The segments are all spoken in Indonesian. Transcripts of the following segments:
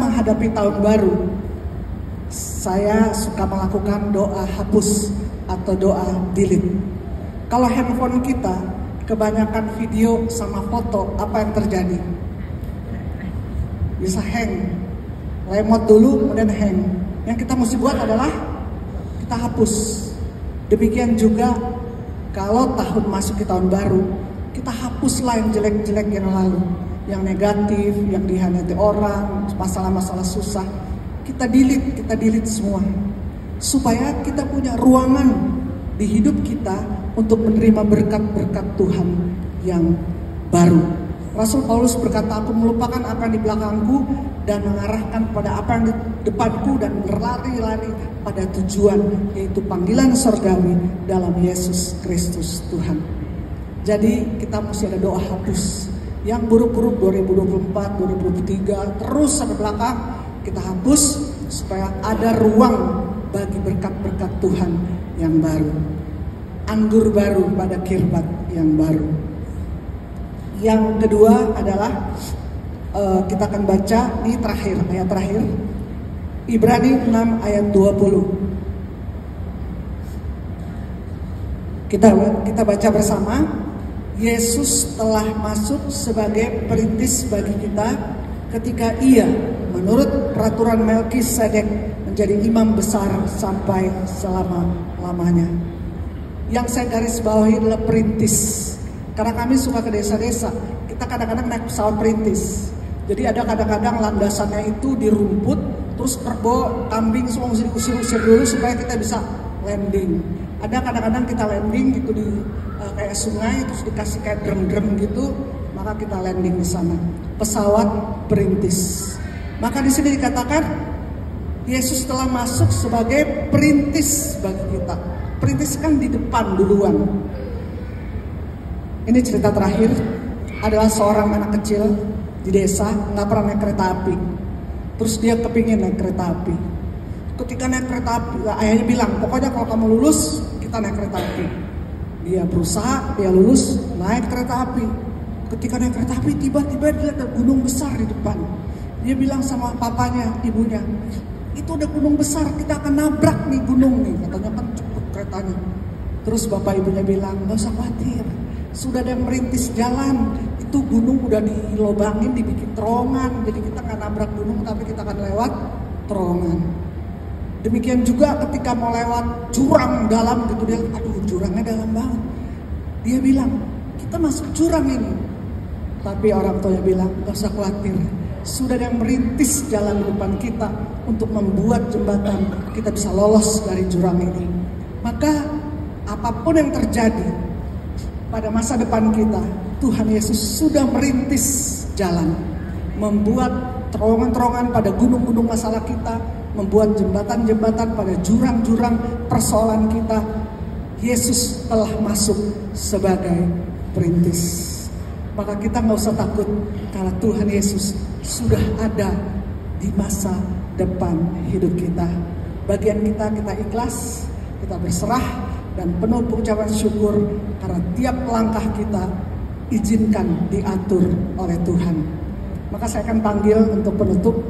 menghadapi tahun baru, saya suka melakukan doa hapus atau doa delete. Kalau handphone kita kebanyakan video sama foto, apa yang terjadi? Bisa hang, lemot dulu kemudian hang. Yang kita mesti buat adalah kita hapus. Demikian juga kalau tahun masuk ke tahun baru, kita hapuslah yang jelek-jelek yang lalu, yang negatif, yang dihianati orang, masalah-masalah susah. Kita delete semua, supaya kita punya ruangan di hidup kita untuk menerima berkat-berkat Tuhan yang baru. Rasul Paulus berkata, aku melupakan apa yang di belakangku dan mengarahkan pada apa yang di depanku dan berlari-lari pada tujuan, yaitu panggilan surgawi dalam Yesus Kristus Tuhan. Jadi kita mesti ada doa hapus. Yang buruk-buruk 2024, 2023 terus sampai belakang kita hapus supaya ada ruang bagi berkat-berkat Tuhan yang baru. Anggur baru pada kirbat yang baru. Yang kedua adalah kita akan baca di ayat terakhir Ibrani 6 ayat 20. Kita baca bersama. Yesus telah masuk sebagai perintis bagi kita ketika ia menurut peraturan Melkisedek menjadi imam besar sampai selama-lamanya. Yang saya garis bawahi adalah perintis. Karena kami suka ke desa-desa, kita kadang-kadang naik pesawat perintis. Jadi ada kadang-kadang landasannya itu di rumput, terus kerbau, kambing semua mesti diusir-usir dulu supaya kita bisa landing. Ada kadang-kadang kita landing gitu di kayak sungai, terus dikasih kayak drum-drum gitu, maka kita landing di sana. Pesawat perintis. Maka di sini dikatakan Yesus telah masuk sebagai perintis bagi kita. Perintis kan di depan duluan. Ini cerita terakhir adalah seorang anak kecil di desa nggak pernah naik kereta api. Terus dia kepingin naik kereta api. Ketika naik kereta api, ayahnya bilang, pokoknya kalau kamu lulus kita naik kereta api. Dia berusaha, dia lulus, naik kereta api. Ketika naik kereta api, tiba-tiba dia lihat gunung besar di depan. Dia bilang sama papanya, ibunya, itu udah gunung besar, kita akan nabrak nih gunung nih. Katanya kan cepet keretanya. Terus bapak ibunya bilang, gak usah khawatir, sudah ada yang merintis jalan. Itu gunung udah dilobangin, dibikin terowongan. Jadi kita gak nabrak gunung, tapi kita akan lewat terowongan. Demikian juga ketika mau lewat jurang dalam gitu, dia, aduh jurangnya dalam banget. Dia bilang, kita masuk jurang ini. Tapi orang tuanya bilang, gak usah khawatir, sudah ada yang merintis jalan di depan kita untuk membuat jembatan, kita bisa lolos dari jurang ini. Maka apapun yang terjadi pada masa depan kita, Tuhan Yesus sudah merintis jalan, membuat terowongan-terowongan pada gunung-gunung masalah kita, membuat jembatan-jembatan pada jurang-jurang persoalan kita. Yesus telah masuk sebagai perintis. Maka kita nggak usah takut karena Tuhan Yesus sudah ada di masa depan hidup kita. Bagian kita ikhlas, kita berserah dan penuh pengucapan syukur karena tiap langkah kita izinkan diatur oleh Tuhan. Maka saya akan panggil untuk penutup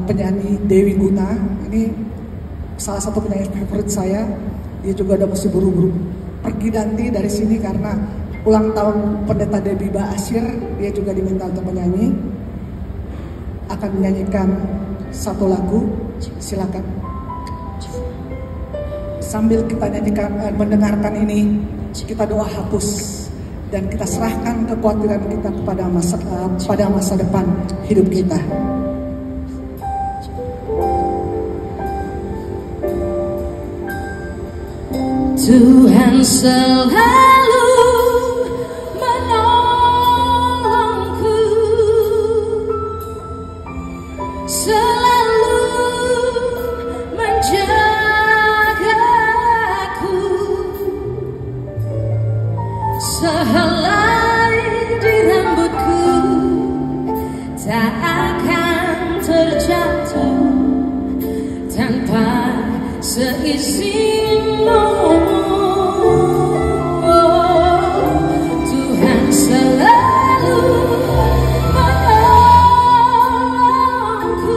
penyanyi Dewi Guna. Ini salah satu penyanyi favorit saya. Dia juga udah mesti buru-buru pergi nanti dari sini karena ulang tahun Pendeta Debbie Ba'asyir. Dia juga diminta untuk menyanyi. Akan menyanyikan satu lagu. Silakan. Sambil kita mendengarkan ini, kita doa hapus dan kita serahkan kekhawatiran kita pada masa depan hidup kita. Tuhan selalu menolongku, selalu menjagaku, sehelai di rambutku tak akan terjatuh tanpa seizinmu. Tuhan selalu menolongku,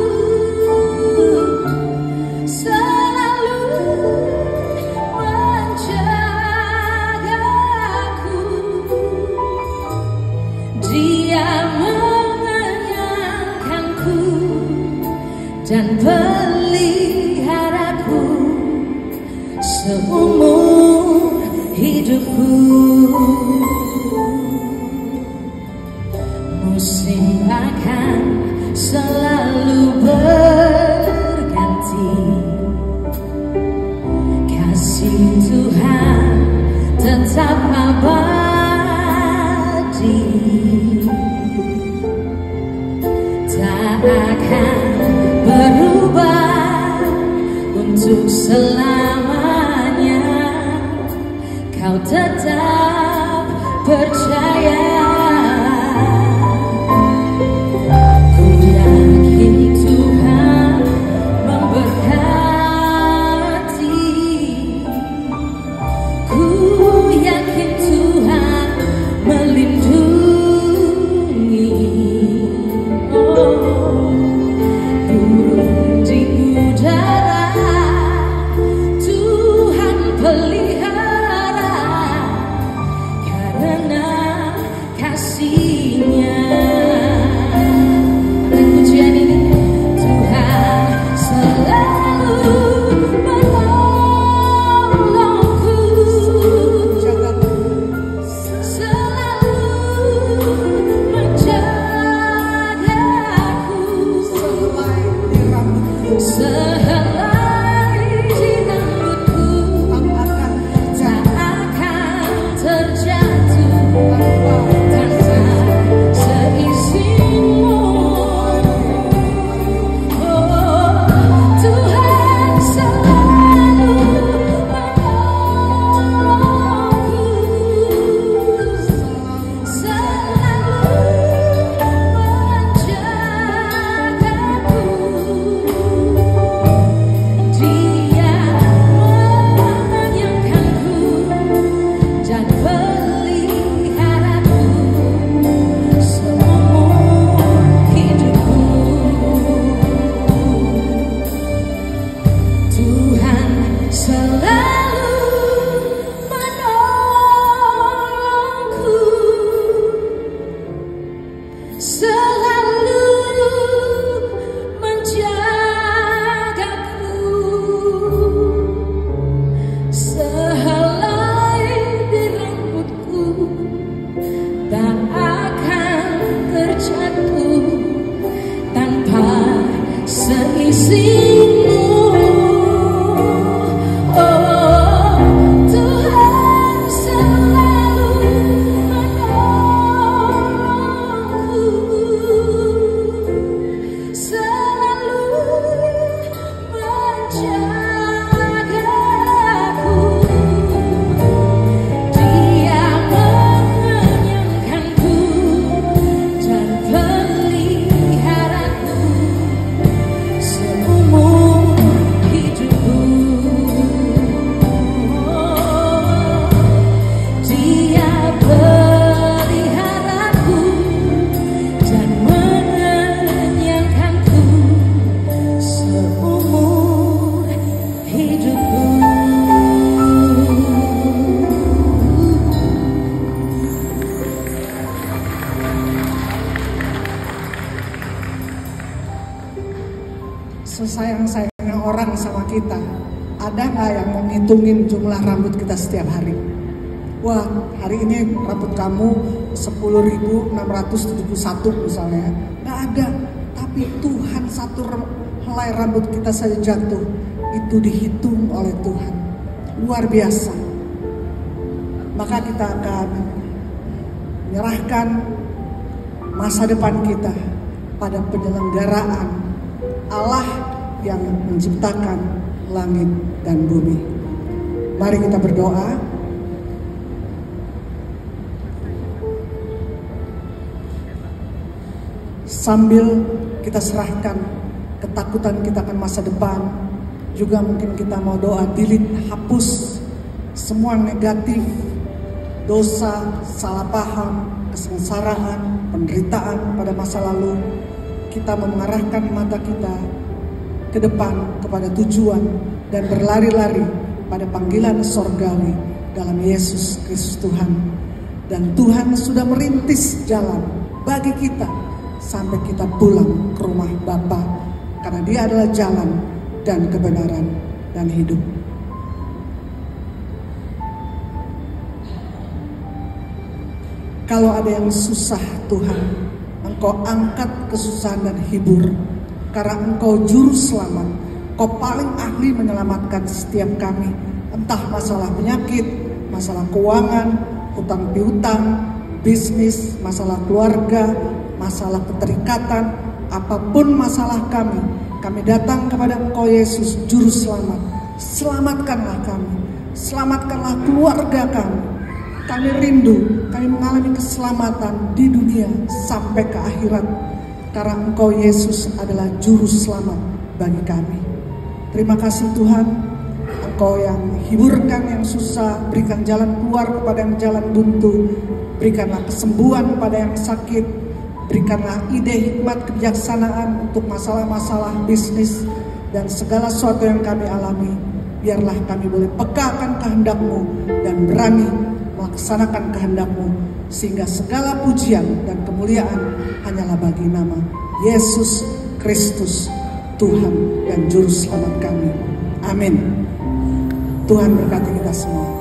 dan peliharaku seumur hidupku. Musim akan selalu berganti, kasih Tuhan tetap abadi, tak akan berubah untuk selamanya. Kau tetap percaya. Sesayang-sayangnya orang sama kita, ada nggak yang mau ngitungin jumlah rambut kita setiap hari? Wah, hari ini rambut kamu 10.671 misalnya. Nggak ada. Tapi Tuhan satu helai rambut kita saja jatuh, itu dihitung oleh Tuhan. Luar biasa. Maka kita akan menyerahkan masa depan kita pada penyelenggaraan Allah yang menciptakan langit dan bumi. Mari kita berdoa. Sambil kita serahkan ketakutan kita akan masa depan, juga mungkin kita mau doa delete, hapus semua negatif, dosa, salah paham, kesengsaraan, penderitaan pada masa lalu. Kita mengarahkan mata kita ke depan kepada tujuan dan berlari-lari pada panggilan sorgawi dalam Yesus Kristus Tuhan. Dan Tuhan sudah merintis jalan bagi kita sampai kita pulang ke rumah Bapa, karena Dia adalah jalan dan kebenaran dan hidup. Kalau ada yang susah Tuhan, Engkau angkat kesusahan dan hibur, karena Engkau juru selamat. Kau paling ahli menyelamatkan setiap kami, entah masalah penyakit, masalah keuangan, hutang piutang, bisnis, masalah keluarga, masalah keterikatan, apapun masalah kami datang kepada Engkau Yesus, juru selamat. Selamatkanlah kami, selamatkanlah keluarga kami. Kami rindu, kami mengalami keselamatan di dunia sampai ke akhirat, karena Engkau Yesus adalah juru selamat bagi kami. Terima kasih Tuhan, Engkau yang hiburkan yang susah, berikan jalan keluar kepada yang jalan buntu, berikanlah kesembuhan pada yang sakit, berikanlah ide, hikmat, kebijaksanaan untuk masalah-masalah bisnis dan segala sesuatu yang kami alami. Biarlah kami boleh peka akan kehendak-Mu dan berani melaksanakan kehendak-Mu, sehingga segala pujian dan kemuliaan hanyalah bagi nama Yesus Kristus, Tuhan dan Juru Selamat kami. Amin. Tuhan berkati kita semua.